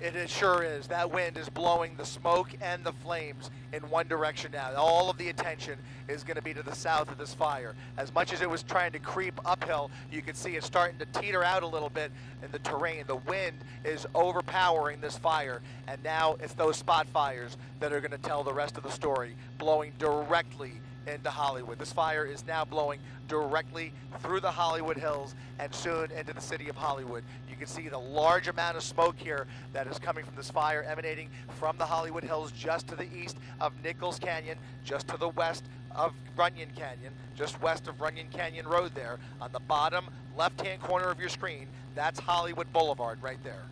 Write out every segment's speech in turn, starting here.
It sure is. That wind is blowing the smoke and the flames in one direction now. All of the attention is going to be to the south of this fire. As much as it was trying to creep uphill, you can see it's starting to teeter out a little bit in the terrain. The wind is overpowering this fire, and now it's those spot fires that are going to tell the rest of the story, blowing directly into Hollywood. This fire is now blowing directly through the Hollywood Hills and soon into the city of Hollywood. You can see the large amount of smoke here that is coming from this fire emanating from the Hollywood Hills just to the east of Nichols Canyon, just to the west of Runyon Canyon, just west of Runyon Canyon Road there. On the bottom left-hand corner of your screen, that's Hollywood Boulevard right there.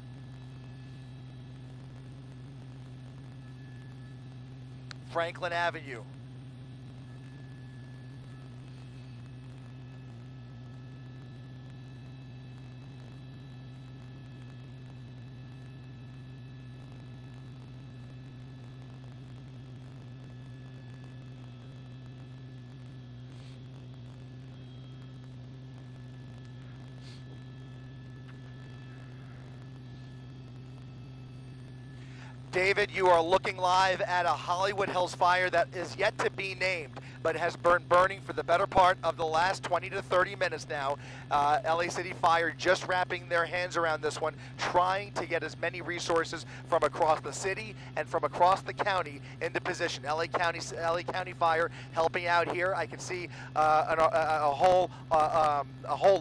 Franklin Avenue. David, you are looking live at a Hollywood Hills fire that is yet to be named, but has been burning for the better part of the last 20 to 30 minutes now. LA City Fire just wrapping their hands around this one, trying to get as many resources from across the city and from across the county into position. LA County Fire helping out here. I can see a whole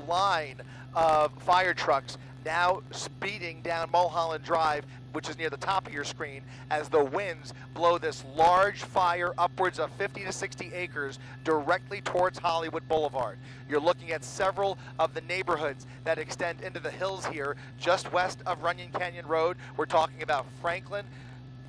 line of fire trucks now speeding down Mulholland Drive, which is near the top of your screen, as the winds blow this large fire upwards of 50 to 60 acres directly towards Hollywood Boulevard. You're looking at several of the neighborhoods that extend into the hills here, just west of Runyon Canyon Road. We're talking about Franklin,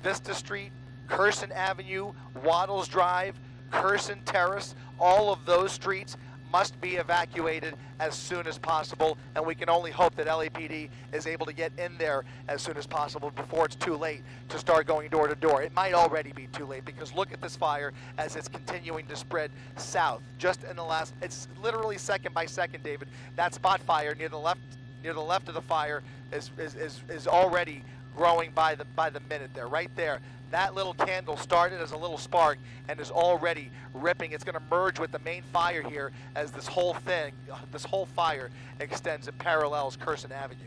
Vista Street, Curson Avenue, Waddles Drive, Curson Terrace. All of those streets must be evacuated as soon as possible, and we can only hope that LAPD is able to get in there as soon as possible before it's too late to start going door to door. It might already be too late, because look at this fire as it's continuing to spread south. Just in the last, it's literally second by second, David. That spot fire near the left of the fire is already growing by the minute there, right there. That little candle started as a little spark and is already ripping. It's going to merge with the main fire here as this whole fire extends and parallels Curson Avenue.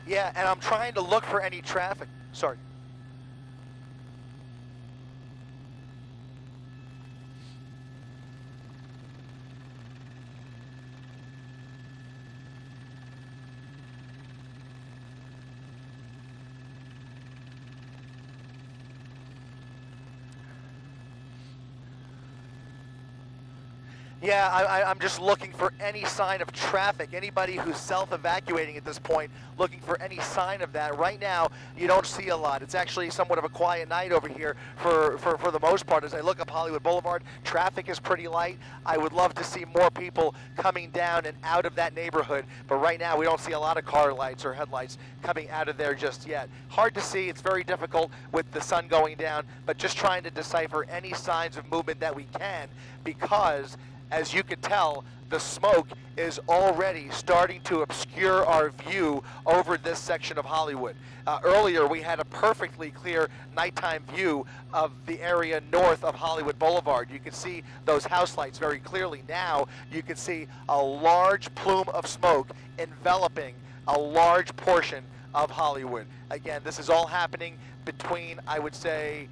Yeah, and I'm trying to look for any traffic. Sorry. Yeah, I'm just looking for any sign of traffic. Anybody who's self-evacuating at this point, looking for any sign of that. Right now, you don't see a lot. It's actually somewhat of a quiet night over here for the most part. As I look up Hollywood Boulevard, traffic is pretty light. I would love to see more people coming down and out of that neighborhood, but right now we don't see a lot of car lights or headlights coming out of there just yet. Hard to see. It's very difficult with the sun going down, but just trying to decipher any signs of movement that we can, because as you can tell, the smoke is already starting to obscure our view over this section of Hollywood. Earlier, we had a perfectly clear nighttime view of the area north of Hollywood Boulevard. You can see those house lights very clearly. Now, you can see a large plume of smoke enveloping a large portion of Hollywood. Again, this is all happening between, I would say,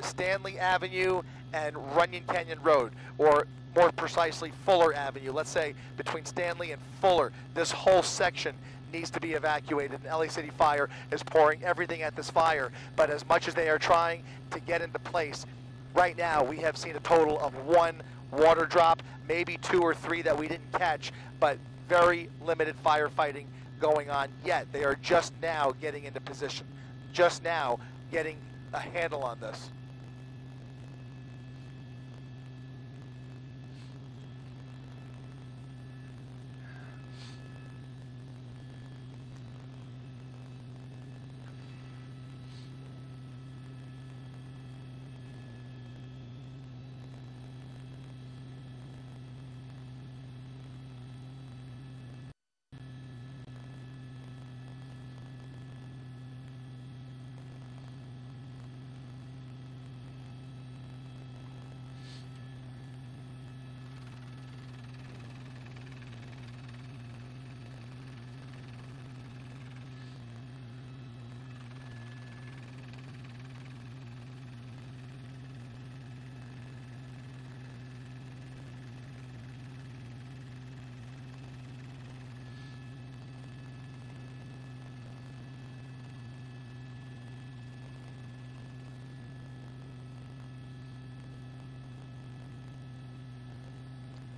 Stanley Avenue and Runyon Canyon Road, or more precisely Fuller Avenue. Let's say between Stanley and Fuller, this whole section needs to be evacuated, and LA City Fire is pouring everything at this fire. But as much as they are trying to get into place, right now we have seen a total of 1 water drop, maybe 2 or 3 that we didn't catch, but very limited firefighting going on yet. They are just now getting into position, just now getting a handle on this.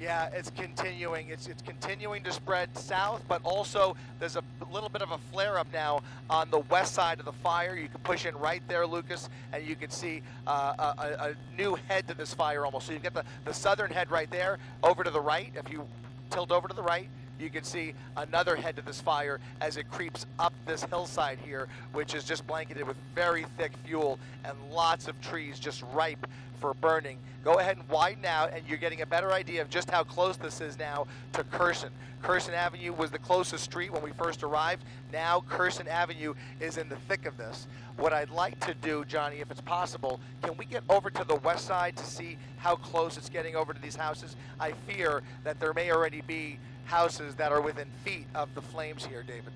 Yeah, it's continuing. It's continuing to spread south, but also there's a little bit of a flare-up now on the west side of the fire. You can push in right there, Lucas, and you can see a new head to this fire almost. So you get the southern head right there. Over to the right, if you tilt over to the right, you can see another head to this fire as it creeps up this hillside here, which is just blanketed with very thick fuel and lots of trees just ripe for burning. Go ahead and widen out, and you're getting a better idea of just how close this is now to Curson. Curson Avenue was the closest street when we first arrived. Now Curson Avenue is in the thick of this. What I'd like to do, Johnny, if it's possible, can we get over to the west side to see how close it's getting over to these houses? I fear that there may already be houses that are within feet of the flames here, David.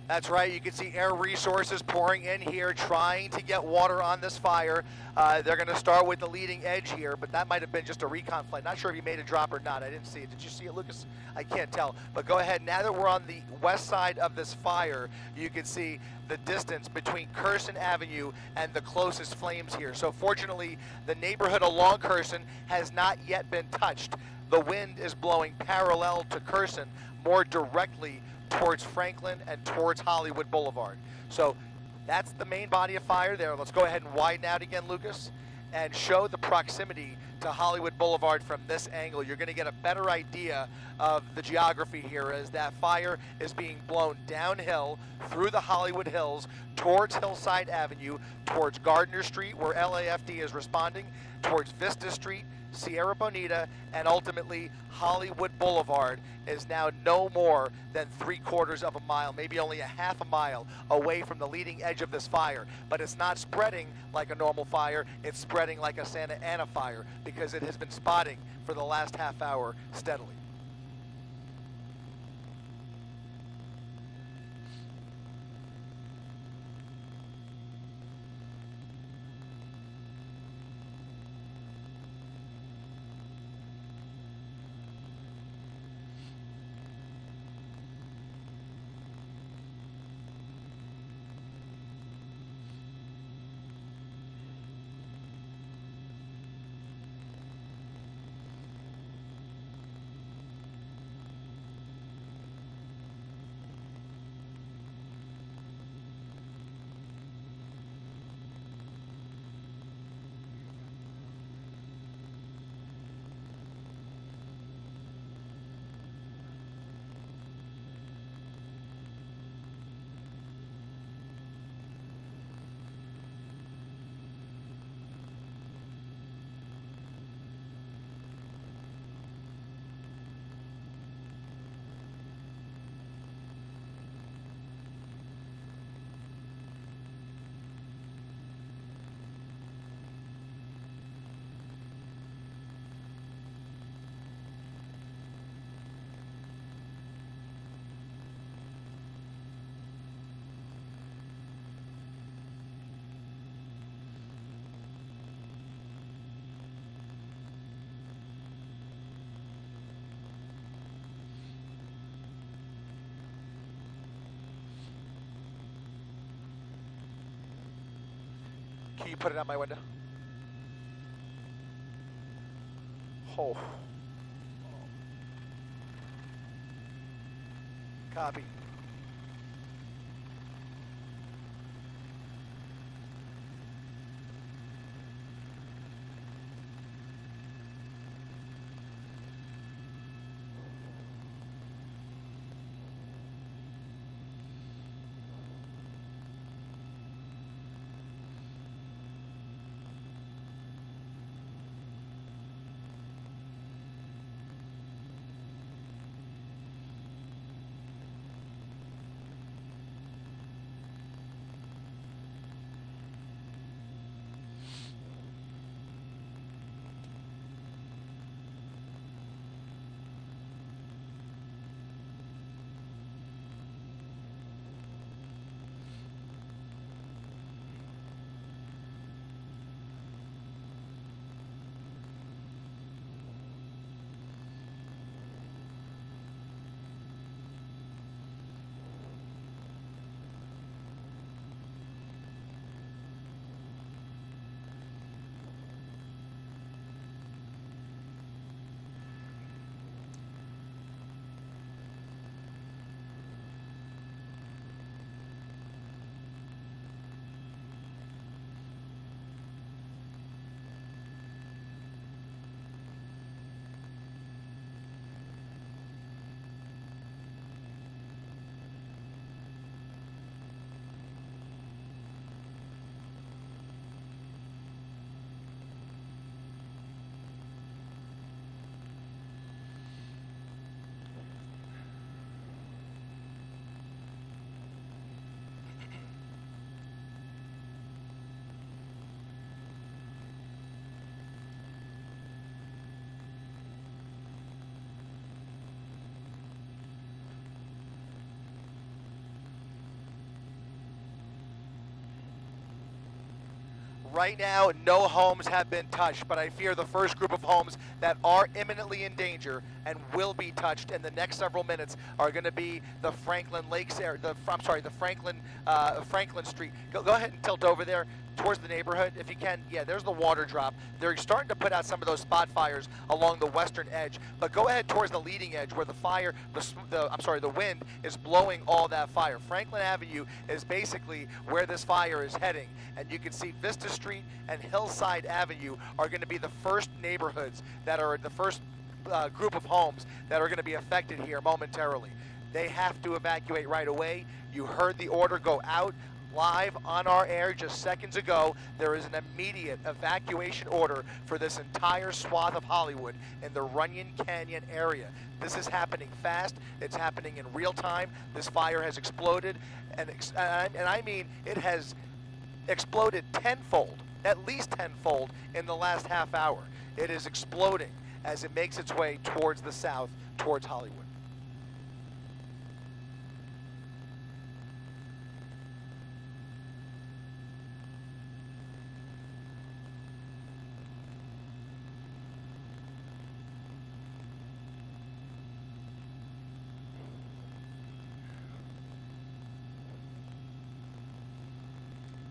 That's right, you can see Air Resources pouring in here, trying to get water on this fire. They're gonna start with the leading edge here, but that might have been just a recon flight. Not sure if he made a drop or not, I didn't see it. Did you see it, Lucas? I can't tell, but go ahead. Now that we're on the west side of this fire, you can see the distance between Curson Avenue and the closest flames here. So fortunately, the neighborhood along Curson has not yet been touched. The wind is blowing parallel to Curson, more directly towards Franklin and towards Hollywood Boulevard. So that's the main body of fire there. Let's go ahead and widen out again, Lucas, and show the proximity to Hollywood Boulevard from this angle. You're gonna get a better idea of the geography here as that fire is being blown downhill through the Hollywood Hills towards Hillside Avenue, towards Gardner Street where LAFD is responding, towards Vista Street, Sierra Bonita, and ultimately Hollywood Boulevard is now no more than 3/4 of a mile, maybe only a half a mile away from the leading edge of this fire. But it's not spreading like a normal fire, it's spreading like a Santa Ana fire because it has been spotting for the last half hour steadily. Can you put it out my window? Oh. Copy. Right now, no homes have been touched, but I fear the first group of homes that are imminently in danger and will be touched in the next several minutes are going to be the Franklin Lakes area. The Franklin Street. Go ahead and tilt over there towards the neighborhood if you can. Yeah, there's the water drop. They're starting to put out some of those spot fires along the western edge, but go ahead towards the leading edge where the wind is blowing all that fire. Franklin Avenue is basically where this fire is heading, and you can see Vista Street and Hillside Avenue are going to be the first neighborhoods that are the first group of homes that are going to be affected here momentarily. They have to evacuate right away. You heard the order go out live on our air just seconds ago. There is an immediate evacuation order for this entire swath of Hollywood in the Runyon Canyon area. This is happening fast. It's happening in real time. This fire has exploded, and I mean it has exploded tenfold, at least tenfold in the last half hour. It is exploding as it makes its way towards the south, towards Hollywood.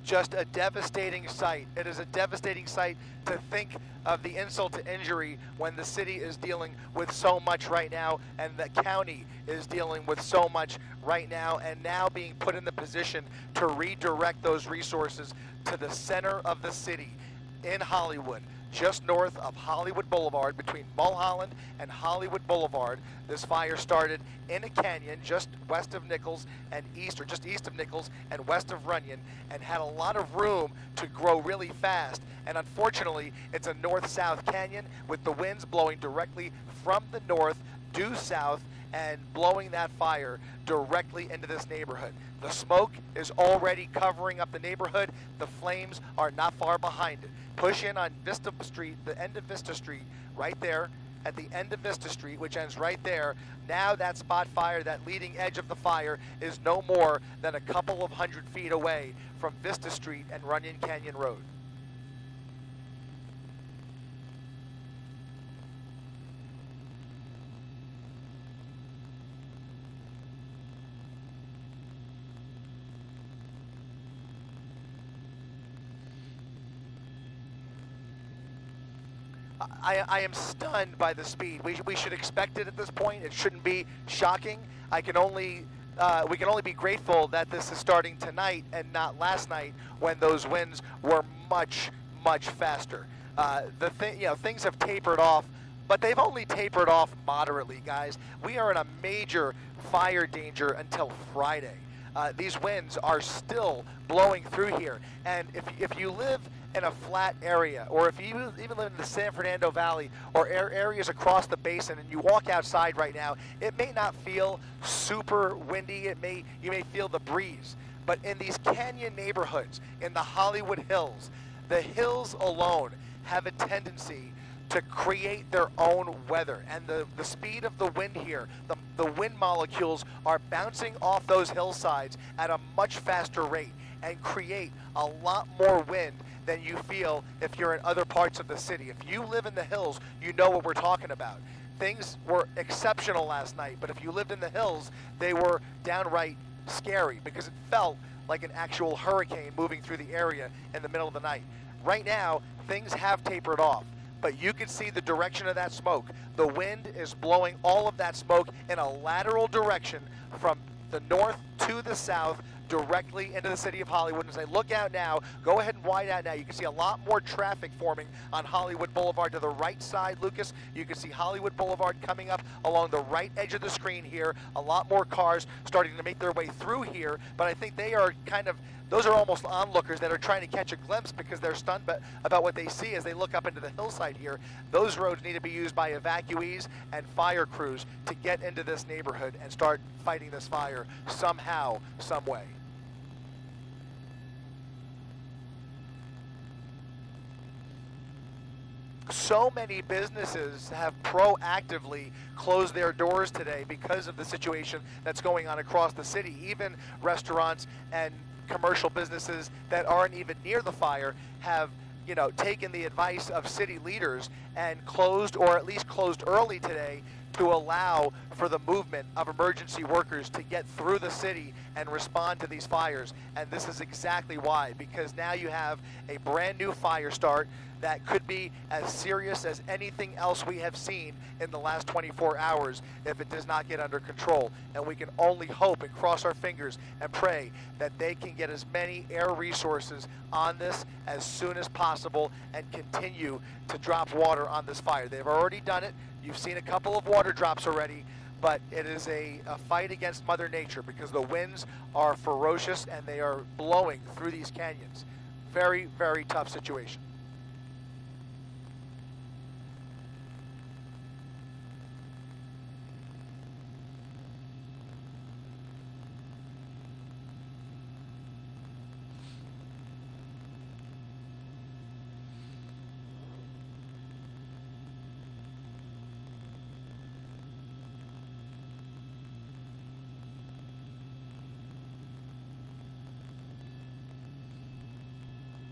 Just a devastating sight. It is a devastating sight to think of the insult to injury when the city is dealing with so much right now and the county is dealing with so much right now, and now being put in the position to redirect those resources to the center of the city in Hollywood, just north of Hollywood Boulevard, between Mulholland and Hollywood Boulevard. This fire started in a canyon just west of Nichols and east, or just east of Nichols and west of Runyon, and had a lot of room to grow really fast. And unfortunately, it's a north-south canyon with the winds blowing directly from the north due south and blowing that fire directly into this neighborhood. The smoke is already covering up the neighborhood. The flames are not far behind it. Push in on Vista Street, the end of Vista Street, right there, at the end of Vista Street, which ends right there. Now that spot fire, that leading edge of the fire, is no more than a couple of 100 feet away from Vista Street and Runyon Canyon Road. I am stunned by the speed. We should expect it at this point. It shouldn't be shocking. We can only be grateful that this is starting tonight and not last night when those winds were much faster. Things have tapered off, but they've only tapered off moderately, guys. We are in a major fire danger until Friday. These winds are still blowing through here, and if you live in a flat area, or if you even live in the San Fernando Valley or areas across the basin, and you walk outside right now, it may not feel super windy. You may feel the breeze, but in these canyon neighborhoods, in the Hollywood Hills, the hills alone have a tendency to create their own weather, and the speed of the wind here, the wind molecules are bouncing off those hillsides at a much faster rate and create a lot more wind than you feel if you're in other parts of the city. If you live in the hills, you know what we're talking about. Things were exceptional last night, but if you lived in the hills, they were downright scary because it felt like an actual hurricane moving through the area in the middle of the night. Right now, things have tapered off, but you can see the direction of that smoke. The wind is blowing all of that smoke in a lateral direction from the north to the south, directly into the city of Hollywood. As I look out now, go ahead and wide out now, you can see a lot more traffic forming on Hollywood Boulevard to the right side, Lucas. You can see Hollywood Boulevard coming up along the right edge of the screen here. A lot more cars starting to make their way through here, but I think they are those are almost onlookers that are trying to catch a glimpse because they're stunned about what they see as they look up into the hillside here. Those roads need to be used by evacuees and fire crews to get into this neighborhood and start fighting this fire somehow, some way. So many businesses have proactively closed their doors today because of the situation that's going on across the city. Even restaurants and commercial businesses that aren't even near the fire have, you know, taken the advice of city leaders and closed, or at least closed early today, to allow for the movement of emergency workers to get through the city and respond to these fires. And this is exactly why, because now you have a brand new fire start that could be as serious as anything else we have seen in the last 24 hours if it does not get under control. And we can only hope and cross our fingers and pray that they can get as many air resources on this as soon as possible and continue to drop water on this fire. They've already done it. You've seen a couple of water drops already, but it is a fight against Mother Nature because the winds are ferocious and they are blowing through these canyons. Very, very tough situation.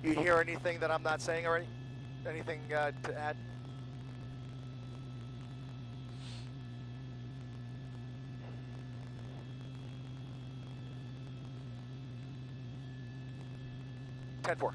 You hear anything that I'm not saying already? Anything to add? Ten-4.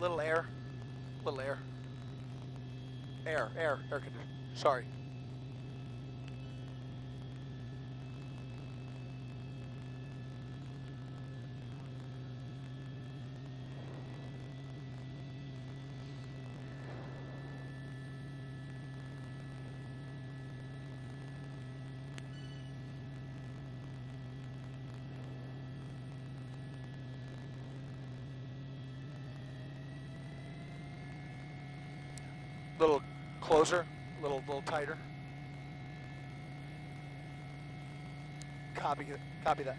Little air, little air. Air conditioner. Sorry. Little closer, little tighter. Copy that.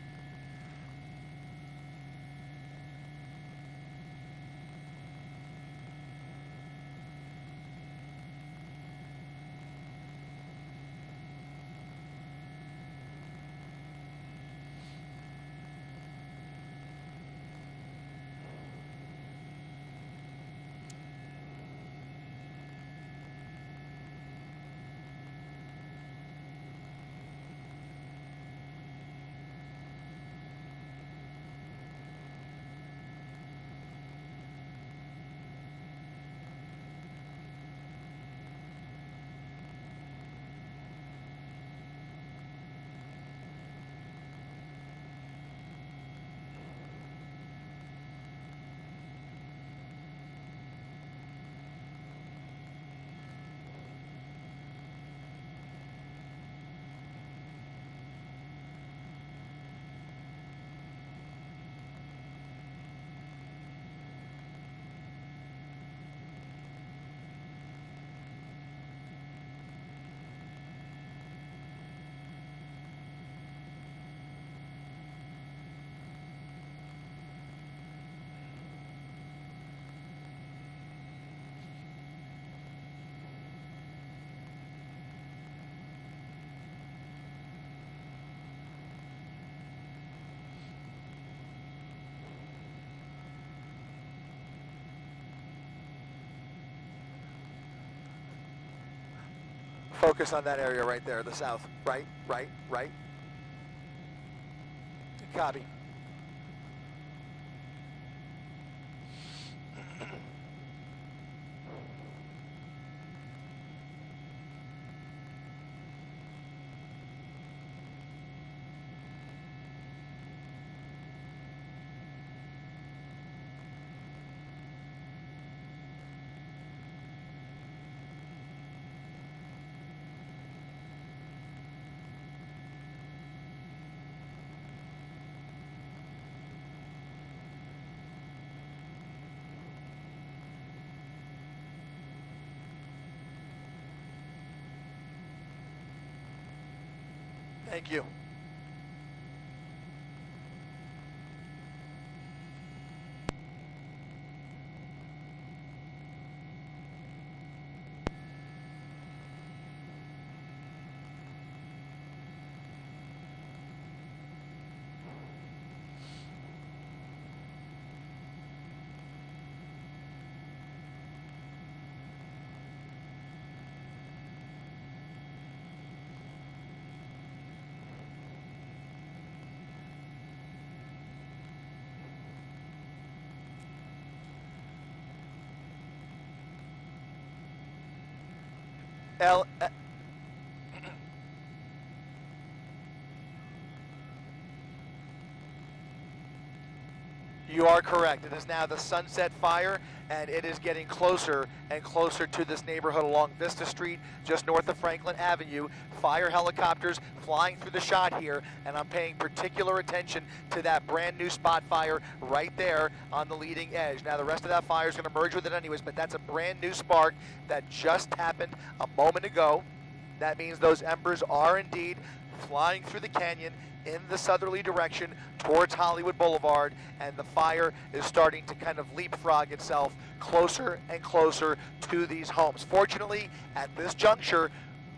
Focus on that area right there, the south. Right. Copy. Thank you. L You are correct. It is now the Sunset Fire, and it is getting closer and closer to this neighborhood along Vista Street, just north of Franklin Avenue. Fire helicopters flying through the shot here, and I'm paying particular attention to that brand new spot fire right there on the leading edge. Now, the rest of that fire is going to merge with it anyways, but that's a brand new spark that just happened a moment ago. That means those embers are indeed flying through the canyon in the southerly direction towards Hollywood Boulevard, and the fire is starting to kind of leapfrog itself closer and closer to these homes. Fortunately, at this juncture,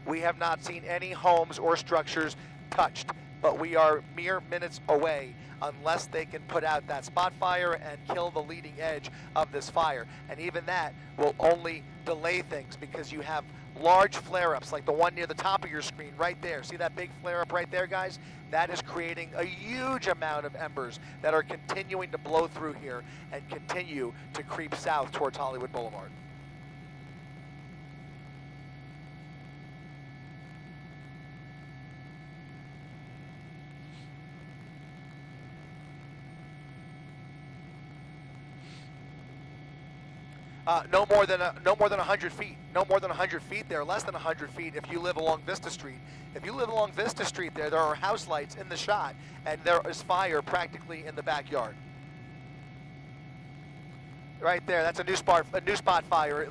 we have not seen any homes or structures touched, but we are mere minutes away unless they can put out that spot fire and kill the leading edge of this fire. And even that will only delay things, because you have large flare-ups like the one near the top of your screen right there. See that big flare-up right there, guys? That is creating a huge amount of embers that are continuing to blow through here and continue to creep south towards Hollywood Boulevard. No more than 100 feet. No more than 100 feet there. Less than 100 feet if you live along Vista Street. If you live along Vista Street, there are house lights in the shot, and there is fire practically in the backyard. Right there, that's a new spot fire,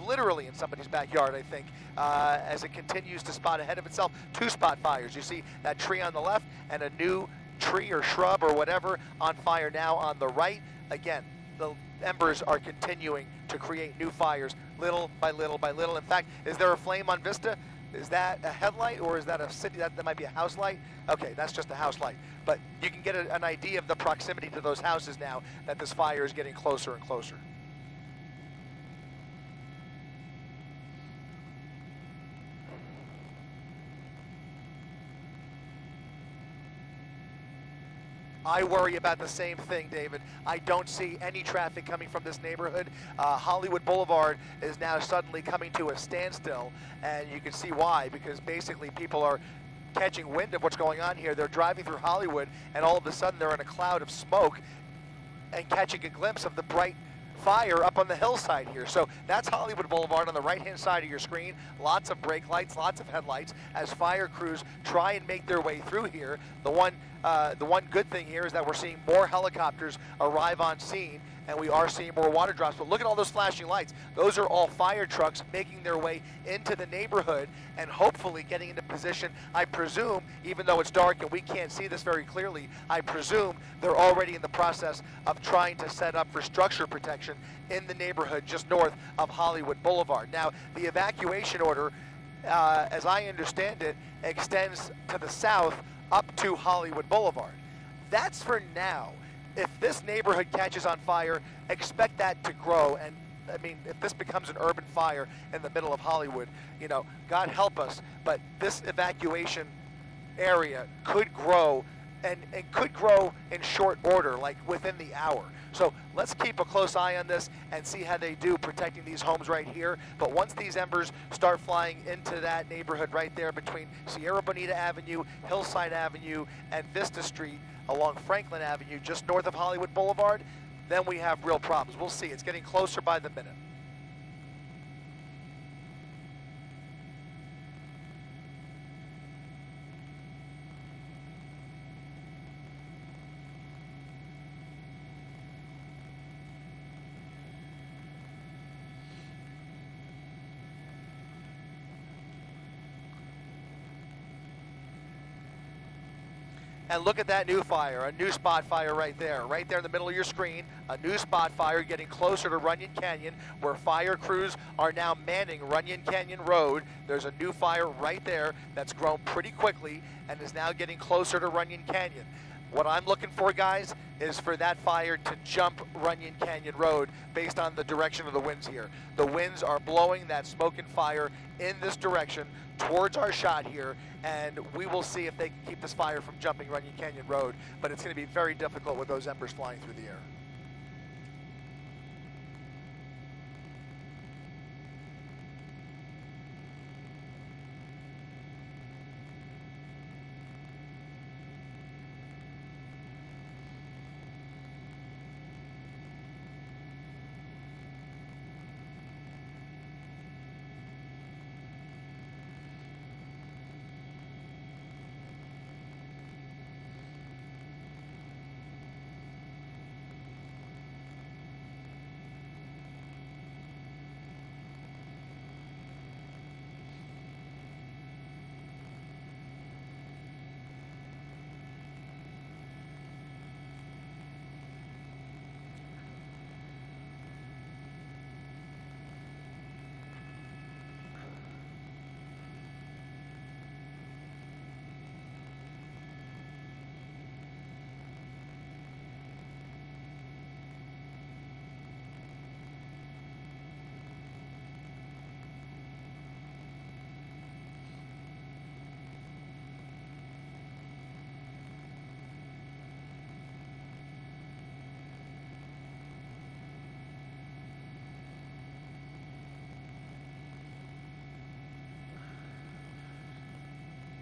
literally in somebody's backyard, I think, as it continues to spot ahead of itself. Two spot fires. You see that tree on the left and a new tree or shrub or whatever on fire now on the right. Again, the embers are continuing to create new fires little by little by little. In fact, is there a flame on Vista? Is that a headlight, or is that a city? That might be a house light. Okay, that's just a house light. But you can get an idea of the proximity to those houses now that this fire is getting closer and closer. I worry about the same thing, David. I don't see any traffic coming from this neighborhood. Hollywood Boulevard is now suddenly coming to a standstill, and you can see why, because basically people are catching wind of what's going on here. They're driving through Hollywood, and all of a sudden they're in a cloud of smoke and catching a glimpse of the bright fire up on the hillside here. So that's Hollywood Boulevard on the right-hand side of your screen. Lots of brake lights, lots of headlights as fire crews try and make their way through here. The one good thing here is that we're seeing more helicopters arrive on scene, and we are seeing more water drops. But look at all those flashing lights. Those are all fire trucks making their way into the neighborhood and hopefully getting into position. I presume, even though it's dark and we can't see this very clearly, I presume they're already in the process of trying to set up for structure protection in the neighborhood just north of Hollywood Boulevard. Now, the evacuation order, as I understand it, extends to the south up to Hollywood Boulevard. That's for now. If this neighborhood catches on fire, expect that to grow. And I mean, if this becomes an urban fire in the middle of Hollywood, you know, God help us, but this evacuation area could grow, and it could grow in short order, like within the hour. So let's keep a close eye on this and see how they do protecting these homes right here. But once these embers start flying into that neighborhood right there between Sierra Bonita Avenue, Hillside Avenue, and Vista Street along Franklin Avenue, just north of Hollywood Boulevard, then we have real problems. We'll see. It's getting closer by the minute. And look at that new fire, a new spot fire right there in the middle of your screen, a new spot fire getting closer to Runyon Canyon, where fire crews are now manning Runyon Canyon Road. There's a new fire right there that's grown pretty quickly and is now getting closer to Runyon Canyon. What I'm looking for, guys, is for that fire to jump Runyon Canyon Road based on the direction of the winds here. The winds are blowing that smoke and fire in this direction towards our shot here, and we will see if they can keep this fire from jumping Runyon Canyon Road, but it's going to be very difficult with those embers flying through the air.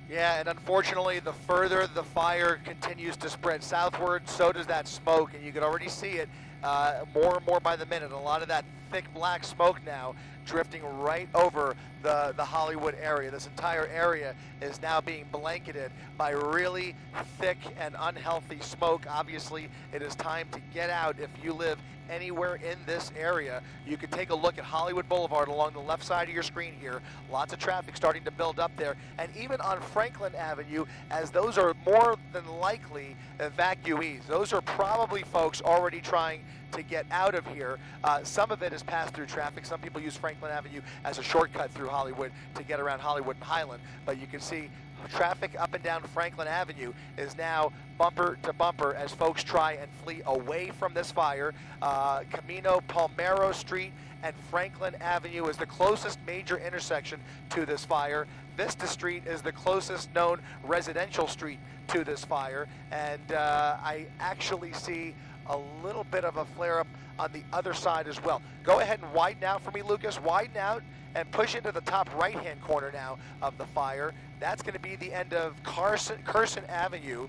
Yeah, and unfortunately, the further the fire continues to spread southward, so does that smoke, and you can already see it more and more by the minute. A lot of that thick black smoke now drifting right over the Hollywood area. This entire area is now being blanketed by really thick and unhealthy smoke. Obviously, it is time to get out if you live anywhere in this area. You can take a look at Hollywood Boulevard along the left side of your screen here. Lots of traffic starting to build up there. And even on Franklin Avenue, as those are more than likely evacuees. Those are probably folks already trying to get out of here. Some of it is pass-through traffic. Some people use Franklin Avenue as a shortcut through Hollywood to get around Hollywood and Highland. But you can see traffic up and down Franklin Avenue is now bumper to bumper as folks try and flee away from this fire. Camino Palmero Street and Franklin Avenue is the closest major intersection to this fire. Vista Street is the closest known residential street to this fire. And I actually see a little bit of a flare-up on the other side as well. Go ahead and widen out for me, Lucas. Widen out and push into the top right-hand corner now of the fire. That's going to be the end of Carson Avenue,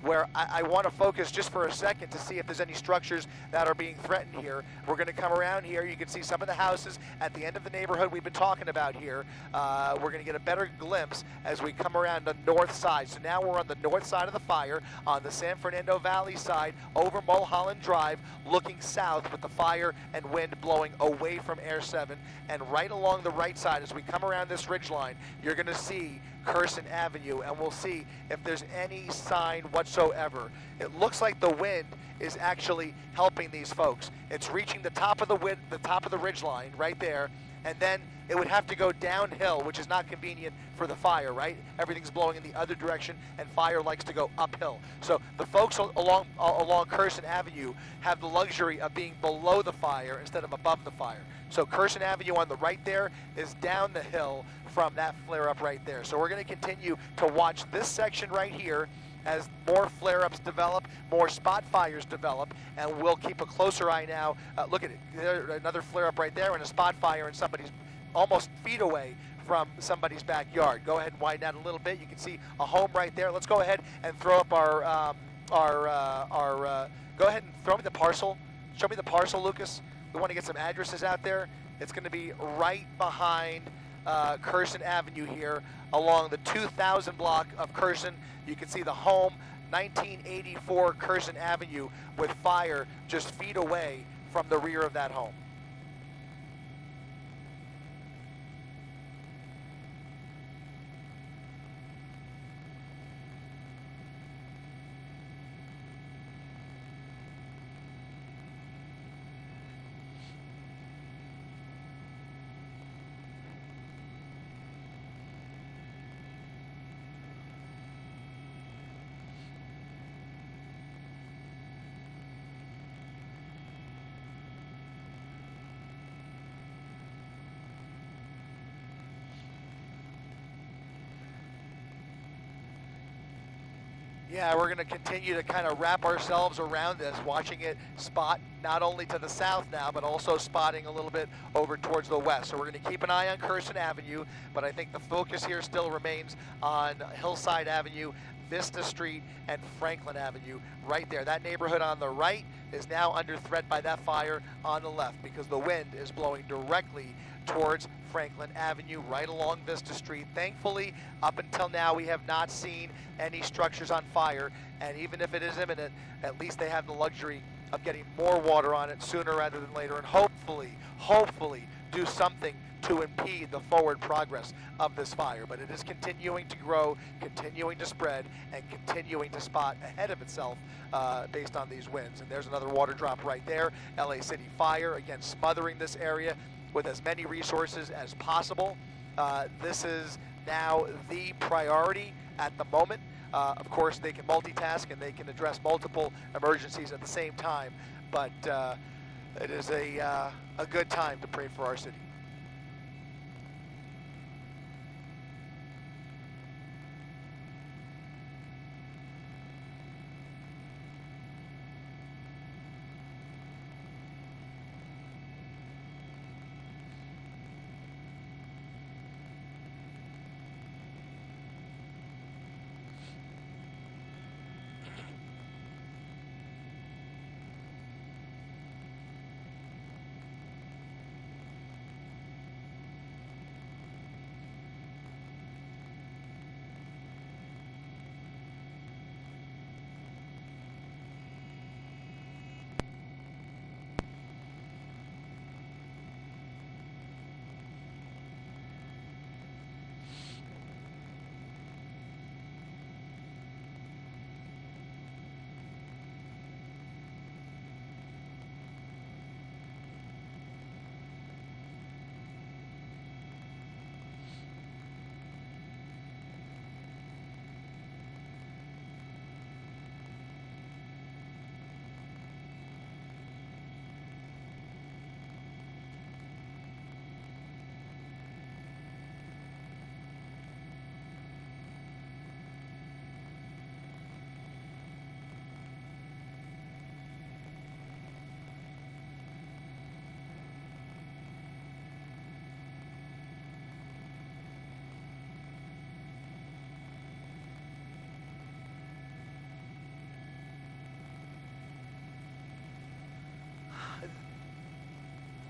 where I want to focus just for a second to see if there's any structures that are being threatened here. We're going to come around here. You can see some of the houses at the end of the neighborhood we've been talking about here. We're going to get a better glimpse as we come around the north side. So now we're on the north side of the fire, on the San Fernando Valley side, over Mulholland Drive, looking south with the fire and wind blowing away from Air 7. And right along the right side, as we come around this ridge line, you're going to see Carson Avenue, and we'll see if there's any sign whatsoever. It looks like the wind is actually helping these folks. It's reaching the top of the ridge line right there, and then it would have to go downhill, which is not convenient for the fire, right? Everything's blowing in the other direction, and fire likes to go uphill. So the folks along Carson Avenue have the luxury of being below the fire instead of above the fire. So Carson Avenue on the right there is down the hill from that flare-up right there. So we're going to continue to watch this section right here as more flare-ups develop, more spot fires develop, and we'll keep a closer eye now. Look at it, there's another flare-up right there and a spot fire in somebody's almost feet away from somebody's backyard. Go ahead and widen out a little bit. You can see a home right there. Let's go ahead and throw up go ahead and throw me the parcel. Show me the parcel, Lucas. We want to get some addresses out there. It's going to be right behind Carson Avenue here along the 2000 block of Carson. You can see the home, 1984 Carson Avenue, with fire just feet away from the rear of that home. Yeah, we're going to continue to kind of wrap ourselves around this, watching it spot not only to the south now, but also spotting a little bit over towards the west. So we're going to keep an eye on Curson Avenue, but I think the focus here still remains on Hillside Avenue, Vista Street, and Franklin Avenue right there. That neighborhood on the right is now under threat by that fire on the left because the wind is blowing directly towards Franklin Avenue, right along Vista Street. Thankfully, up until now, we have not seen any structures on fire, and even if it is imminent, at least they have the luxury of getting more water on it sooner rather than later, and hopefully do something to impede the forward progress of this fire. But it is continuing to grow, continuing to spread, and continuing to spot ahead of itself based on these winds. And there's another water drop right there. LA City Fire, again, smothering this area with as many resources as possible. This is now the priority at the moment. Of course, they can multitask and they can address multiple emergencies at the same time, but it is a good time to pray for our city.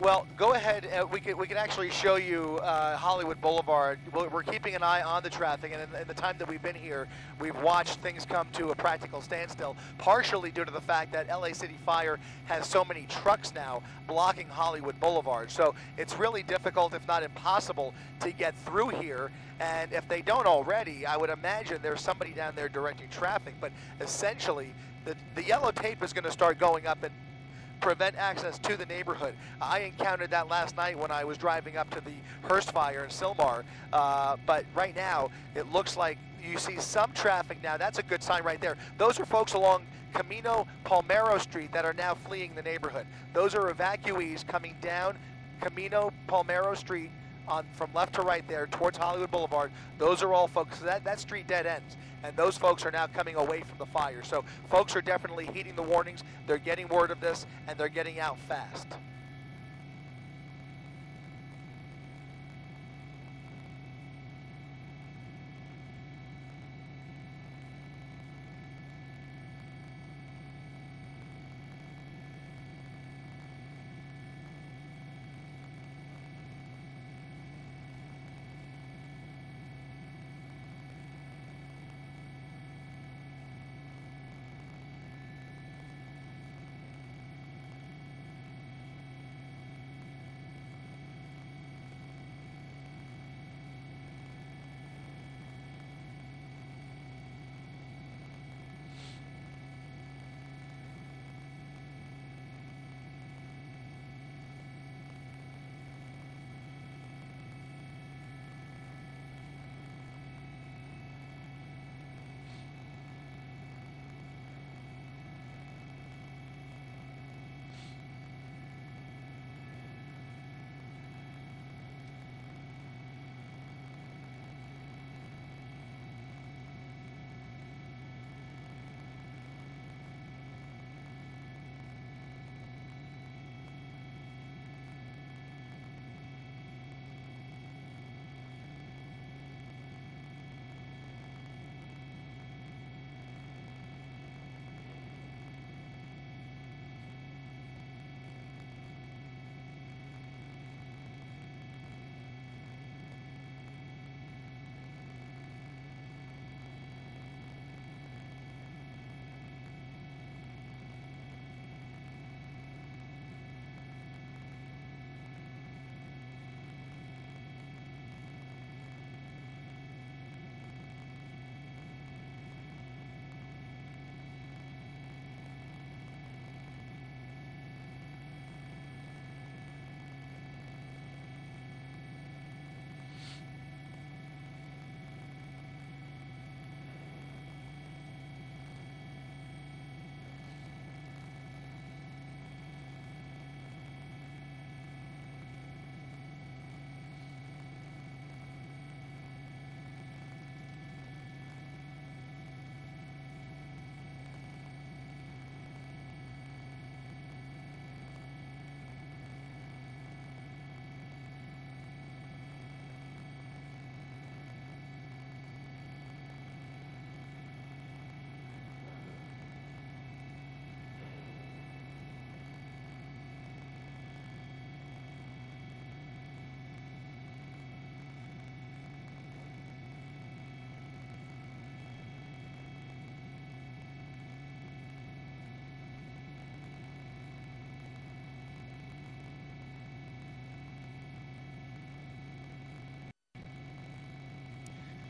Well, go ahead. We could actually show you Hollywood Boulevard. We're keeping an eye on the traffic, and in the time that we've been here, we've watched things come to a practical standstill, partially due to the fact that LA City Fire has so many trucks now blocking Hollywood Boulevard. So it's really difficult, if not impossible, to get through here. And if they don't already, I would imagine there's somebody down there directing traffic. But essentially, the yellow tape is going to start going up and prevent access to the neighborhood. I encountered that last night when I was driving up to the Hearst fire in Sylmar, but right now it looks like you see some traffic now. That's a good sign right there. Those are folks along Camino Palmero Street that are now fleeing the neighborhood. Those are evacuees coming down Camino Palmero Street from left to right there towards Hollywood Boulevard. Those are all folks. That street dead ends, and those folks are now coming away from the fire. So folks are definitely heeding the warnings. They're getting word of this, and they're getting out fast.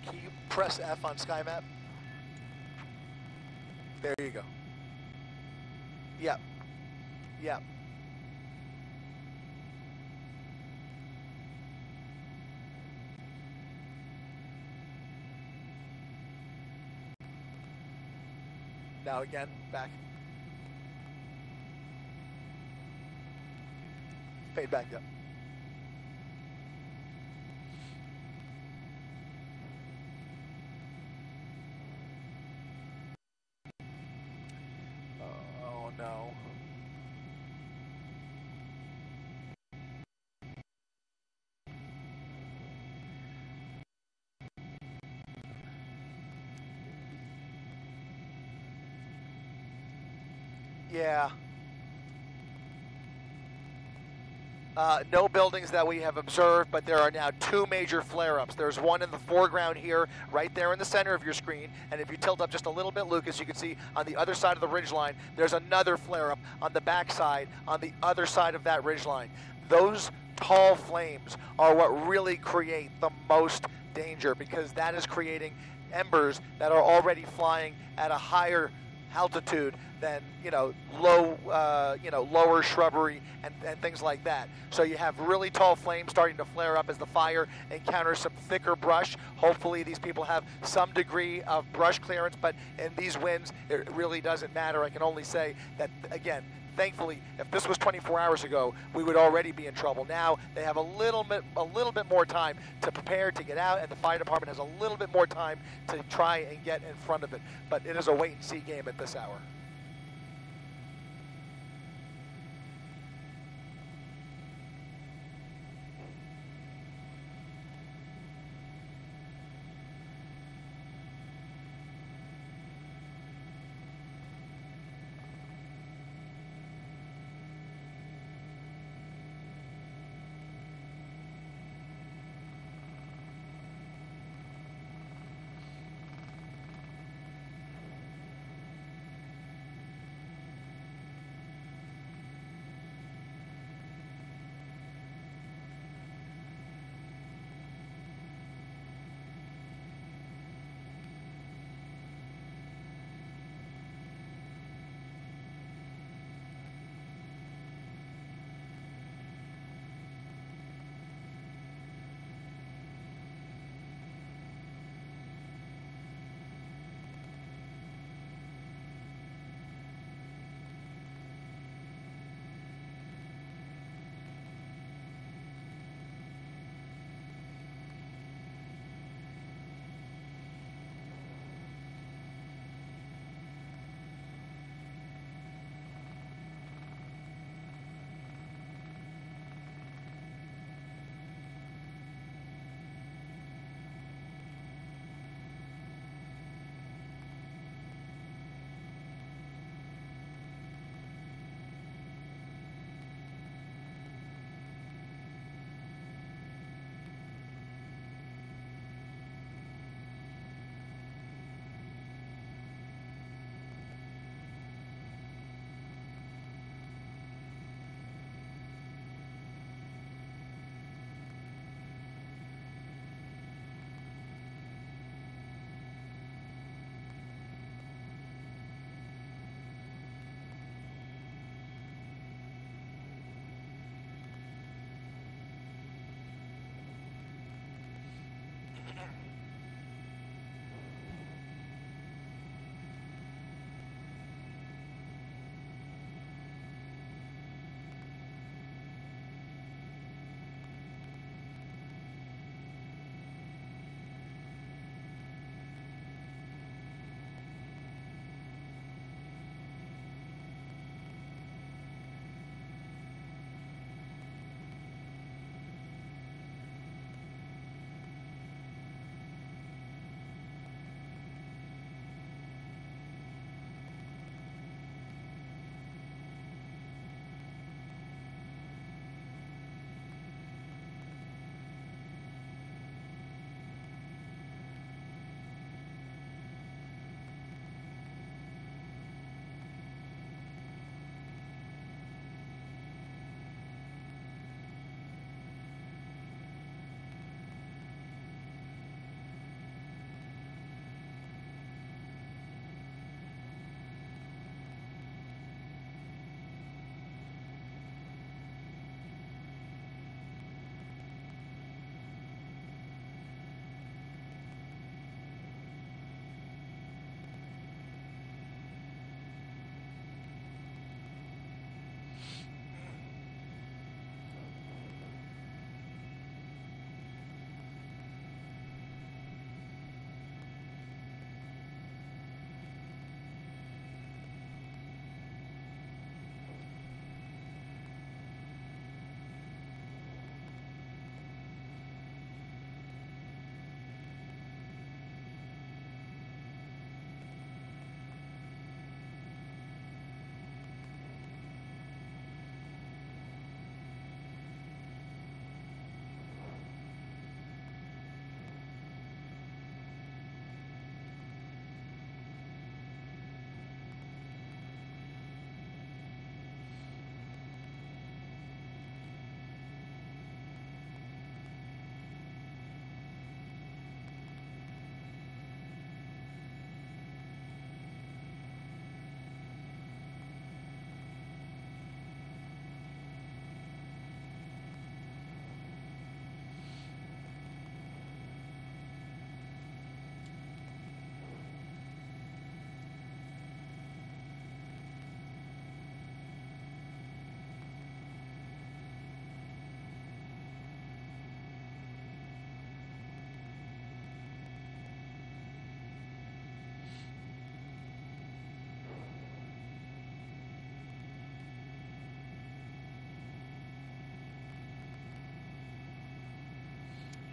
Can you press F on SkyMap? There you go. Yep. Yep. Now again, back. Fade back up. Oh no. Yeah. No buildings that we have observed, but there are now two major flare-ups. There's one in the foreground here, right there in the center of your screen, and if you tilt up just a little bit, Lucas, you can see on the other side of the ridgeline, there's another flare-up on the backside, on the other side of that ridgeline. Those tall flames are what really create the most danger, because that is creating embers that are already flying at a higher altitude than lower shrubbery and things like that. So you have really tall flames starting to flare up as the fire encounters some thicker brush. Hopefully these people have some degree of brush clearance, but in these winds it really doesn't matter. I can only say that, again, thankfully, if this was 24 hours ago, we would already be in trouble. Now they have a little bit more time to prepare to get out, and the fire department has a little bit more time to try and get in front of it. But it is a wait-and-see game at this hour.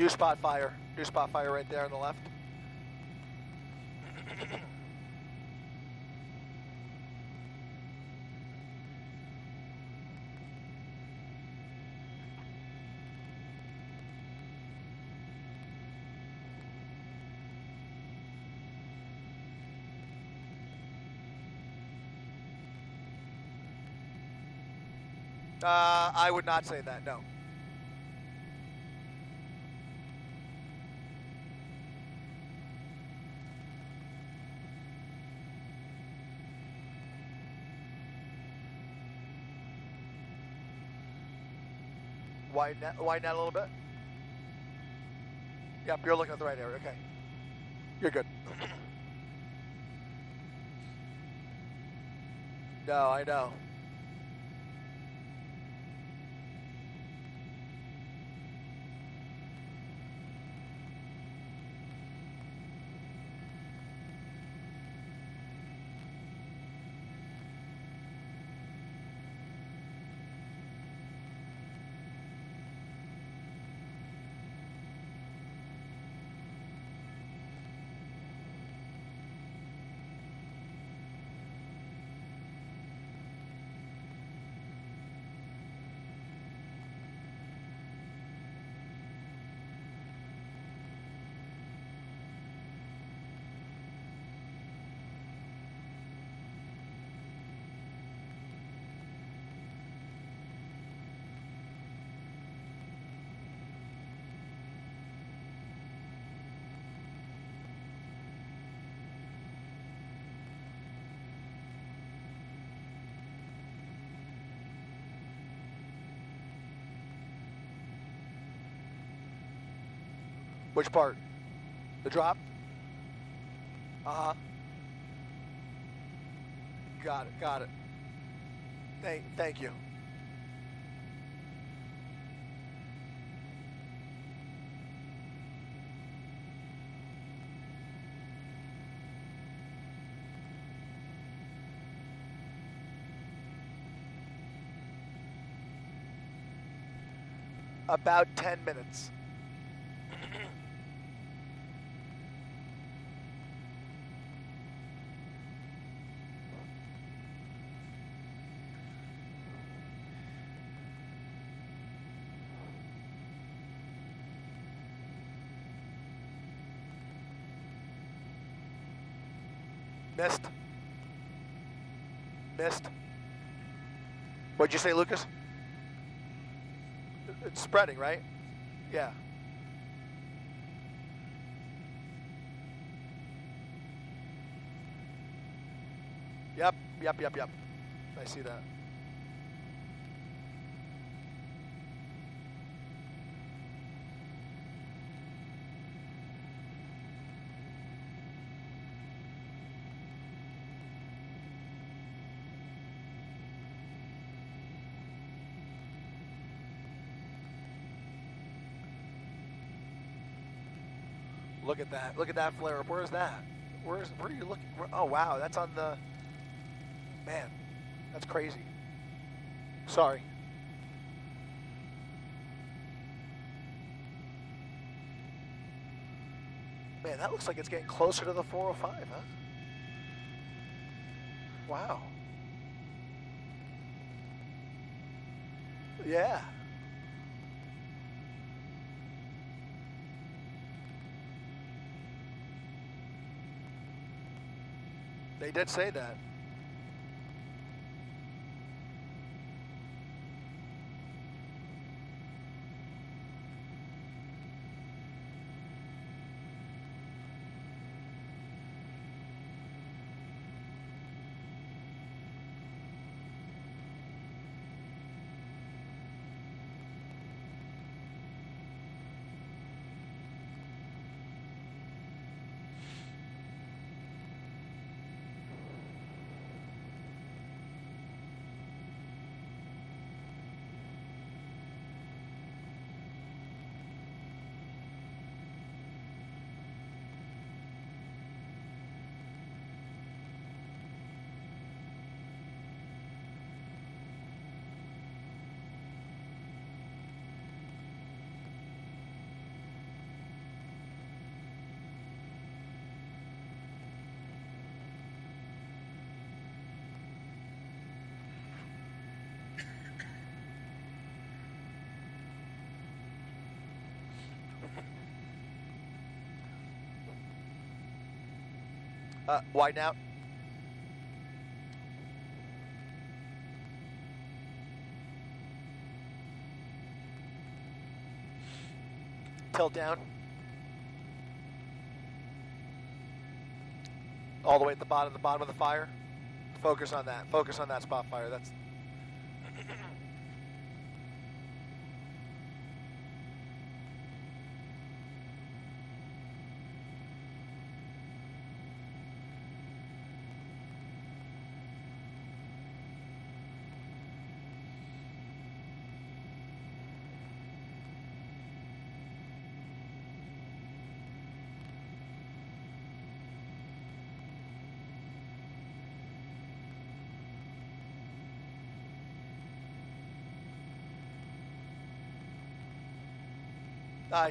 New spot fire. New spot fire right there on the left. I would not say that, no. Widen that a little bit. Yep, you're looking at the right area. Okay. You're good. No, I know. Which part? The drop? Uh-huh. Got it, got it. Thank you. About 10 minutes. Missed. Missed. What'd you say, Lucas? It's spreading, right? Yeah. Yep. I see that. Look at that. Look at that flare up. Where is that? Where are you looking? Oh, wow. That's on the... Man, that's crazy. Sorry. Man, that looks like it's getting closer to the 405, huh? Wow. Yeah. They did say that. Widen out. Tilt down. All the way at the bottom of the fire. Focus on that. Focus on that spot fire. That's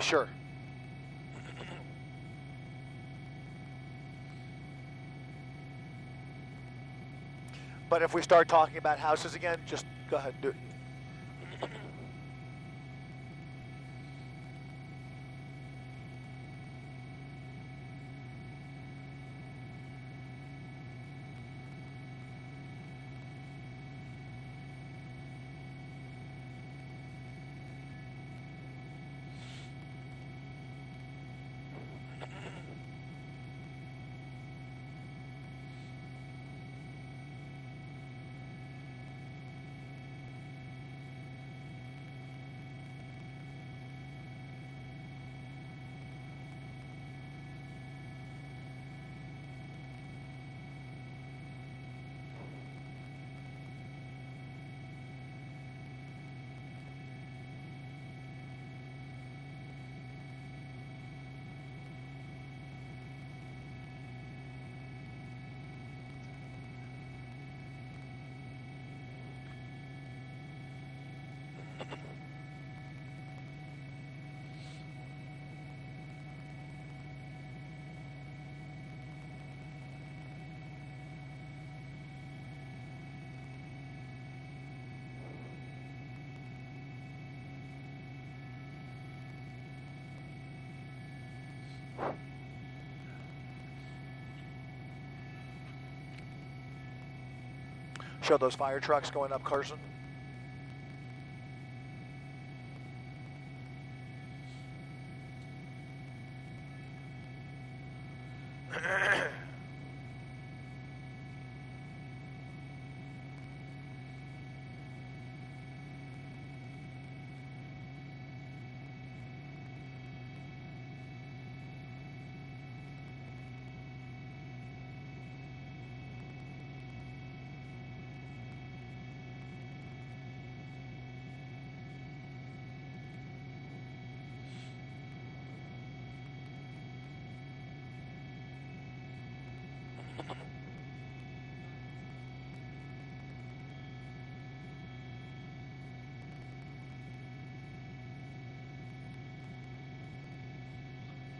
sure. But if we start talking about houses again, just go ahead and do it. Show those fire trucks going up Carson.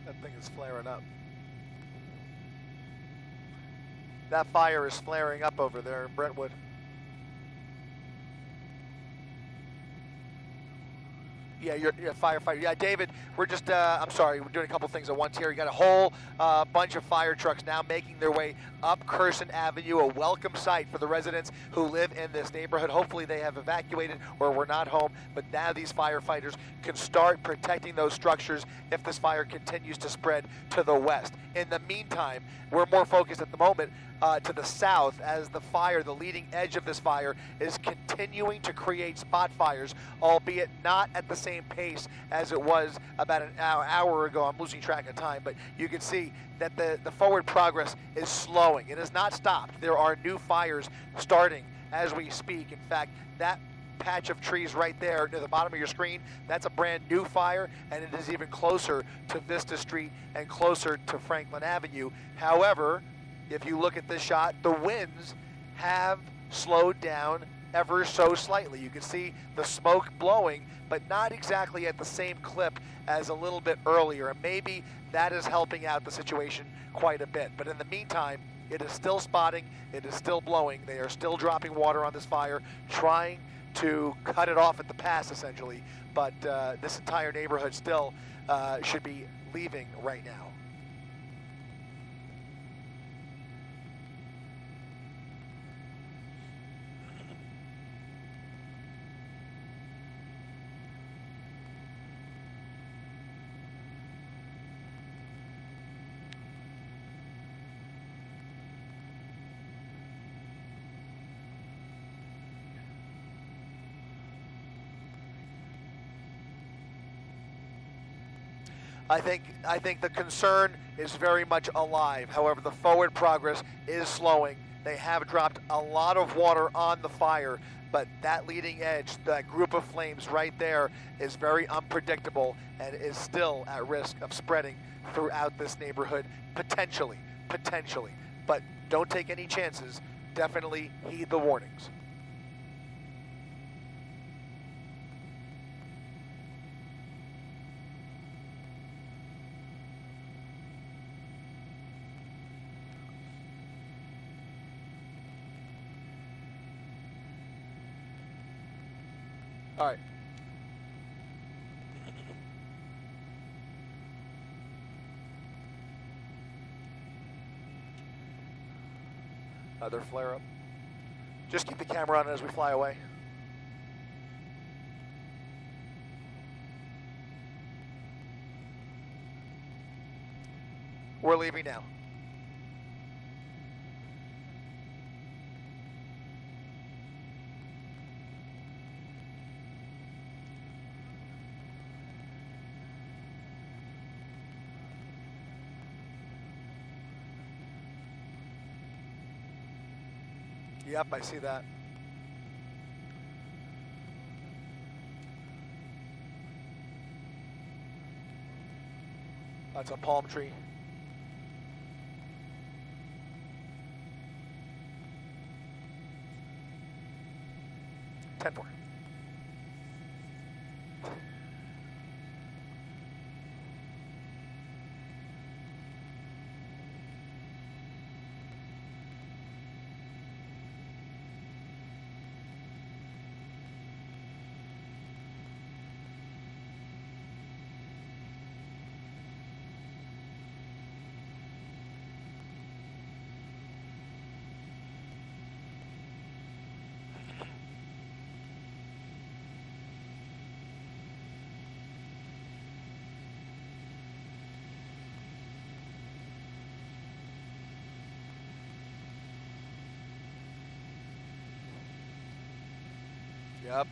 That thing is flaring up. That fire is flaring up over there in Brentwood. Yeah, you're a firefighter. Yeah, David, we're just, I'm sorry, we're doing a couple things at once here. You got a whole bunch of fire trucks now making their way up Carson Avenue, a welcome sight for the residents who live in this neighborhood. Hopefully they have evacuated or were not home, but now these firefighters can start protecting those structures if this fire continues to spread to the west. In the meantime, we're more focused at the moment to the south as the fire, the leading edge of this fire, is continuing to create spot fires, albeit not at the same pace as it was about an hour ago. I'm losing track of time, but you can see that the forward progress is slowing. It has not stopped. There are new fires starting as we speak. In fact, that patch of trees right there near the bottom of your screen, that's a brand new fire, and it is even closer to Vista Street and closer to Franklin Avenue. However, if you look at this shot, the winds have slowed down ever so slightly. You can see the smoke blowing, but not exactly at the same clip as a little bit earlier. And maybe that is helping out the situation quite a bit. But in the meantime, it is still spotting, it is still blowing. They are still dropping water on this fire, trying to cut it off at the pass, essentially. But this entire neighborhood still should be leaving right now. I think the concern is very much alive. However, the forward progress is slowing. They have dropped a lot of water on the fire, but that leading edge, that group of flames right there, is very unpredictable and is still at risk of spreading throughout this neighborhood, potentially. But don't take any chances. Definitely heed the warnings. All right. Another flare up. Just keep the camera on as we fly away. We're leaving now. Yep, I see that. That's a palm tree. Ten-4. Yep.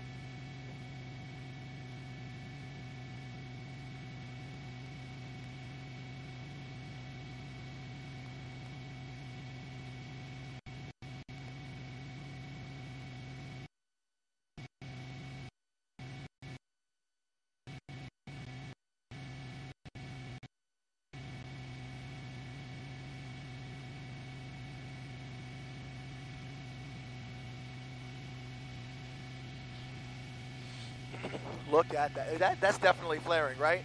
Look at that. That's definitely flaring, right?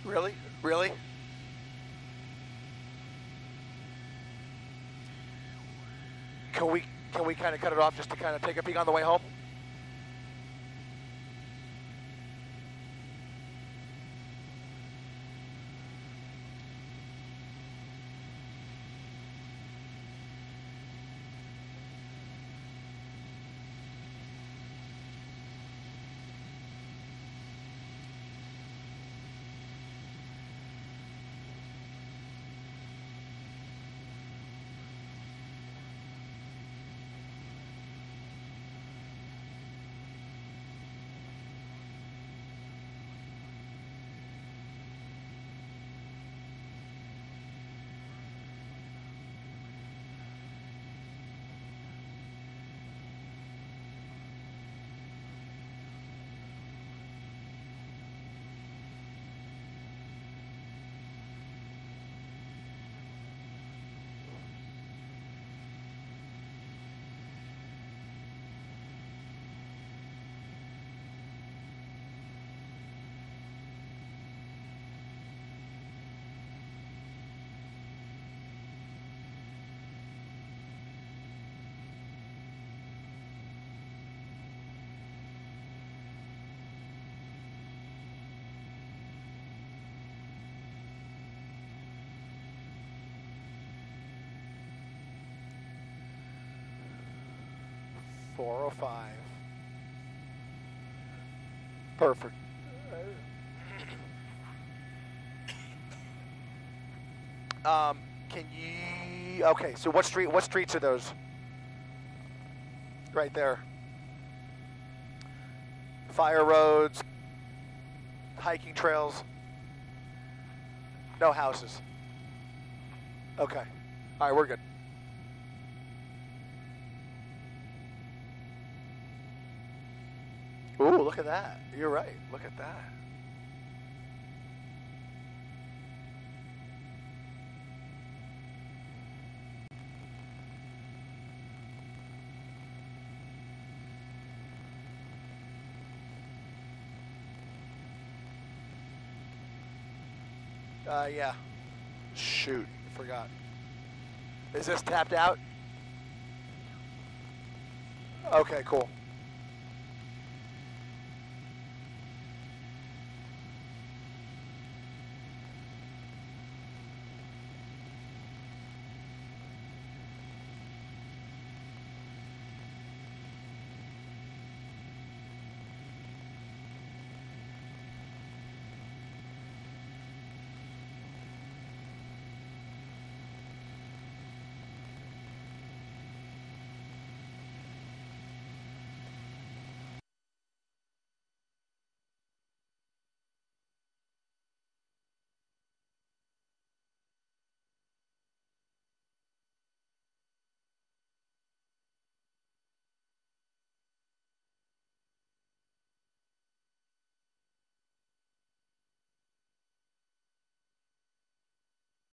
Really? Really? Can we kind of cut it off just to kind of take a peek on the way home? .405. Perfect. Can you? Okay, so what streets are those? Right there. Fire roads, hiking trails, no houses. Okay. All right, we're good. Ooh, look at that. You're right. Look at that. Yeah. Shoot, forgot. Is this tapped out? Okay, cool.